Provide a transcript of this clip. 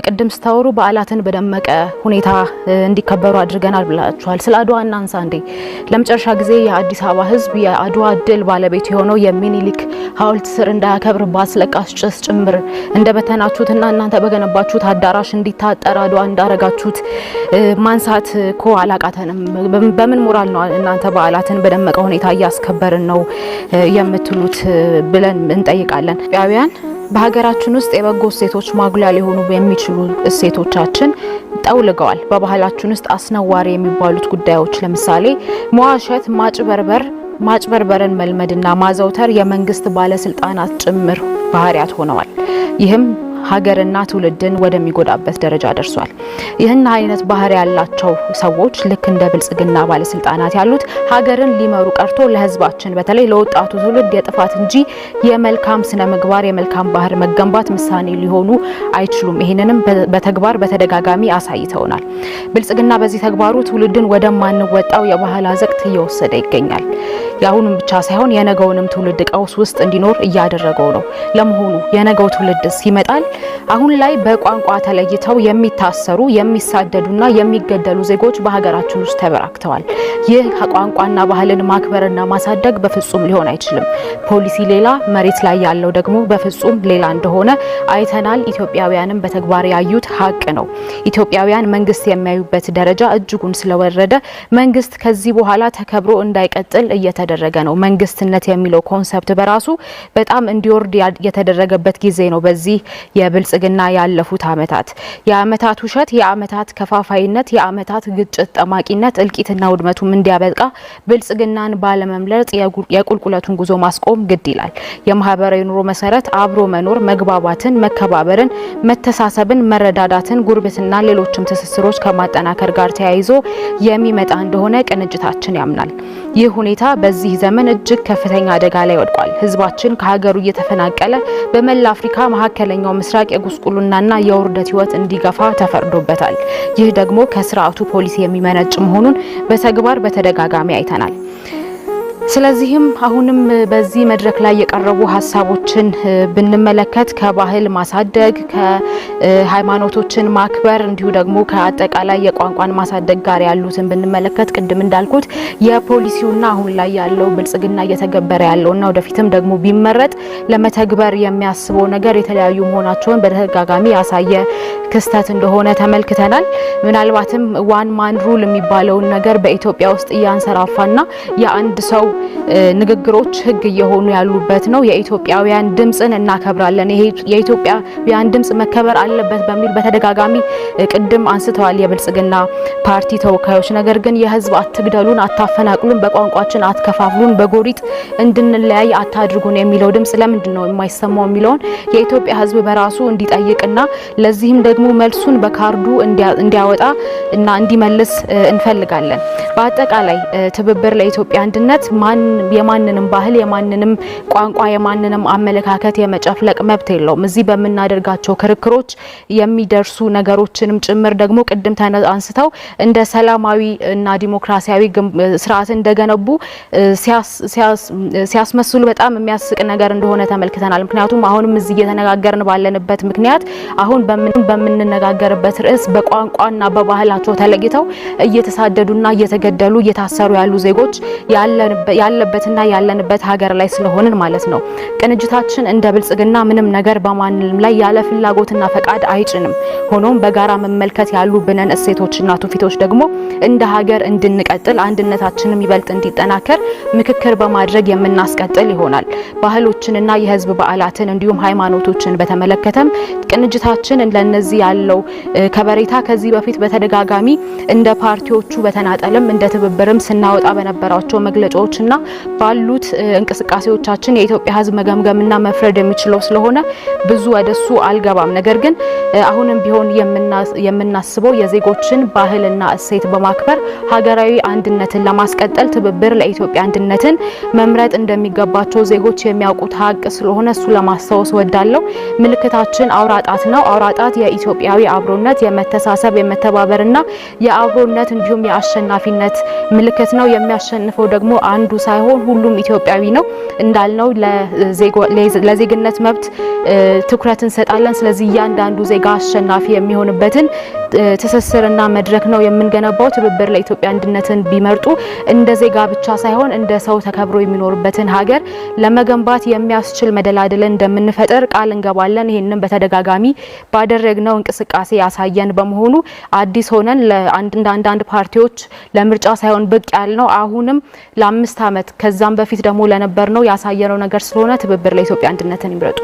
ቅድም ስታወሩ በዓላትን በደመቀ ሁኔታ እንዲከበሩ አድርገናል ብላችኋል። ስለ አድዋ እናንሳ እንዴ። ለመጨረሻ ጊዜ የአዲስ አበባ ሕዝብ የአድዋ ድል ባለቤት የሆነው የሚኒሊክ ሐውልት ስር እንዳያከብር በአስለቃሽ ጭስ ጭምር እንደበተናችሁትና እናንተ በገነባችሁት አዳራሽ እንዲታጠር አድዋ እንዳረጋችሁት ማንሳት እኮ አላቃተንም። በምን ሞራል ነው እናንተ በዓላትን በደመቀ ሁኔታ እያስከበርን ነው የምትሉት ብለን እንጠይቃለን። ኢትዮጵያውያን በሀገራችን ውስጥ የበጎ እሴቶች ማጉያ ሊሆኑ የሚችሉ እሴቶቻችን ጠውልገዋል። በባህላችን ውስጥ አስነዋሪ የሚባሉት ጉዳዮች ለምሳሌ መዋሸት፣ ማጭበርበርን መልመድና ማዘውተር የመንግስት ባለስልጣናት ጭምር ባህሪያት ሆነዋል። ይህም ሀገርና ትውልድን ወደሚጎዳበት ደረጃ ደርሷል። ይህን አይነት ባህሪ ያላቸው ሰዎች ልክ እንደ ብልጽግና ባለስልጣናት ያሉት ሀገርን ሊመሩ ቀርቶ ለህዝባችን በተለይ ለወጣቱ ትውልድ የጥፋት እንጂ የመልካም ስነ ምግባር የመልካም ባህር መገንባት ምሳሌ ሊሆኑ አይችሉም። ይህንንም በተግባር በተደጋጋሚ አሳይተውናል። ብልጽግና በዚህ ተግባሩ ትውልድን ወደማንወጣው የባህል አዘቅት እየወሰደ ይገኛል። የአሁኑም ብቻ ሳይሆን የነገውንም ትውልድ ቀውስ ውስጥ እንዲኖር እያደረገው ነው። ለመሆኑ የነገው ትውልድስ ይመጣል? አሁን ላይ በቋንቋ ተለይተው የሚታሰሩ የሚሳደዱና የሚገደሉ ዜጎች በሀገራችን ውስጥ ተበራክተዋል። ይህ ቋንቋና ባህልን ማክበርና ማሳደግ በፍጹም ሊሆን አይችልም። ፖሊሲ ሌላ፣ መሬት ላይ ያለው ደግሞ በፍጹም ሌላ እንደሆነ አይተናል። ኢትዮጵያውያንም በተግባር ያዩት ሀቅ ነው። ኢትዮጵያውያን መንግስት የሚያዩበት ደረጃ እጅጉን ስለወረደ መንግስት ከዚህ በኋላ ተከብሮ እንዳይቀጥል እየተደረገ ነው። መንግስትነት የሚለው ኮንሰፕት በራሱ በጣም እንዲወርድ የተደረገበት ጊዜ ነው። በዚህ የብልጽግና ያለፉት አመታት የአመታት ውሸት፣ የአመታት ከፋፋይነት፣ የአመታት ግጭት ጠማቂነት፣ እልቂትና ውድመቱም እንዲያበቃ ብልጽግናን ባለመምለጥ የቁልቁለቱን ጉዞ ማስቆም ግድ ይላል። የማህበራዊ ኑሮ መሰረት አብሮ መኖር፣ መግባባትን፣ መከባበርን፣ መተሳሰብን፣ መረዳዳትን፣ ጉርብትና፣ ሌሎችም ትስስሮች ከማጠናከር ጋር ተያይዞ የሚመጣ እንደሆነ ቅንጅታችን ያምናል። ይህ ሁኔታ በዚህ ዘመን እጅግ ከፍተኛ አደጋ ላይ ወድቋል። ህዝባችን ከሀገሩ እየተፈናቀለ በመላ አፍሪካ መካከለኛው ምስራቅ የጉስቁልናና የውርደት ህይወት እንዲገፋ ተፈርዶበታል። ይህ ደግሞ ከስርዓቱ ፖሊሲ የሚመነጭ መሆኑን በተግባር በተደጋጋሚ አይተናል። ስለዚህም አሁንም በዚህ መድረክ ላይ የቀረቡ ሀሳቦችን ብንመለከት ከባህል ማሳደግ፣ ከሃይማኖቶችን ማክበር እንዲሁ ደግሞ ከአጠቃላይ የቋንቋን ማሳደግ ጋር ያሉትን ብንመለከት ቅድም እንዳልኩት የፖሊሲውና አሁን ላይ ያለው ብልጽግና እየተገበረ ያለውና ወደፊትም ደግሞ ቢመረጥ ለመተግበር የሚያስበው ነገር የተለያዩ መሆናቸውን በተደጋጋሚ ያሳየ ክስተት እንደሆነ ተመልክተናል። ምናልባትም ዋን ማን ሩል የሚባለውን ነገር በኢትዮጵያ ውስጥ እያንሰራፋና የአንድ ሰው ንግግሮች ህግ እየሆኑ ያሉበት ነው። የኢትዮጵያውያን ድምጽን እናከብራለን፣ ይሄ የኢትዮጵያውያን ድምጽ መከበር አለበት በሚል በተደጋጋሚ ቅድም አንስተዋል የብልጽግና ፓርቲ ተወካዮች። ነገር ግን የህዝብ አትግደሉን፣ አታፈናቅሉን፣ በቋንቋችን አትከፋፍሉን፣ በጎሪጥ እንድንለያይ አታድርጉን የሚለው ድምጽ ለምንድን ነው የማይሰማው የሚለውን የኢትዮጵያ ህዝብ በራሱ እንዲጠይቅና ለዚህም ደግሞ መልሱን በካርዱ እንዲያወጣ እና እንዲመልስ እንፈልጋለን። በአጠቃላይ ትብብር ለኢትዮጵያ አንድነት የማንንም ባህል የማንንም ቋንቋ የማንንም አመለካከት የመጨፍለቅ መብት የለውም። እዚህ በምናደርጋቸው ክርክሮች የሚደርሱ ነገሮችንም ጭምር ደግሞ ቅድም አንስተው እንደ ሰላማዊ እና ዲሞክራሲያዊ ስርዓት እንደገነቡ ሲያስመስሉ በጣም የሚያስቅ ነገር እንደሆነ ተመልክተናል። ምክንያቱም አሁንም እዚህ እየተነጋገርን ባለንበት ምክንያት አሁን በምንነጋገርበት ርዕስ በቋንቋና በባህላቸው ተለይተው እየተሳደዱና እየተገደሉ እየታሰሩ ያሉ ዜጎች ያለበትና ያለንበት ሀገር ላይ ስለሆንን ማለት ነው። ቅንጅታችን እንደ ብልጽግና ምንም ነገር በማንንም ላይ ያለ ፍላጎትና ፈቃድ አይጭንም። ሆኖም በጋራ መመልከት ያሉብንን እሴቶችና ትውፊቶች ደግሞ እንደ ሀገር እንድንቀጥል አንድነታችንም ይበልጥ እንዲጠናከር ምክክር በማድረግ የምናስቀጥል ይሆናል። ባህሎችንና የህዝብ በዓላትን እንዲሁም ሃይማኖቶችን በተመለከተም ቅንጅታችን ለነዚህ ያለው ከበሬታ ከዚህ በፊት በተደጋጋሚ እንደ ፓርቲዎቹ በተናጠልም እንደ ትብብርም ስናወጣ በነበራቸው መግለጫዎችና ባሉት እንቅስቃሴዎቻችን የኢትዮጵያ ህዝብ መገምገምና መፍረድ የሚችለው ስለሆነ ብዙ ወደሱ አልገባም። ነገር ግን አሁንም ቢሆን የምናስበው የዜጎችን ባህልና እሴት በማክበር ሀገራዊ አንድነትን ለማስቀጠል ትብብር ለኢትዮጵያ አንድነትን መምረጥ እንደሚገባቸው ዜጎች የሚያውቁት ሀቅ ስለሆነ እሱ ለማስታወስ ወዳለው ምልክታችን አውራጣት ነው። አውራጣት የኢትዮጵያዊ አብሮነት፣ የመተሳሰብ፣ የመተባበርና የአብሮነት እንዲሁም የአሸናፊነት ምልክት ነው። የሚያሸንፈው ደግሞ አንዱ ሳይሆን ሁሉም ኢትዮጵያዊ ነው። እንዳልነው ለዜግነት መብት ትኩረት እንሰጣለን። ስለዚህ እያንዳንዱ ዜጋ አሸናፊ የሚሆንበትን ትስስርና መድረክ ነው የምንገነባው። ትብብር ለኢትዮጵያ አንድነትን ቢመርጡ እንደ ዜጋ ብቻ ሳይሆን እንደ ሰው ተከብሮ የሚኖርበትን ሀገር ለመገንባት የሚያስችል መደላደልን እንደምንፈጥር ቃል እንገባለን። ይሄንን በተደጋጋሚ ባደረግነው እንቅስቃሴ ያሳየን በመሆኑ አዲስ ሆነን ለአንዳንድ ፓርቲዎች ለምርጫ ሳይሆን ብቅ ያልነው አሁንም ለ5 ዓመት ከዛም በፊት ደግሞ ለነበርነው ያሳየነው ነገር ስለሆነ ትብብር ለኢትዮጵያ አንድነትን ይምረጡ።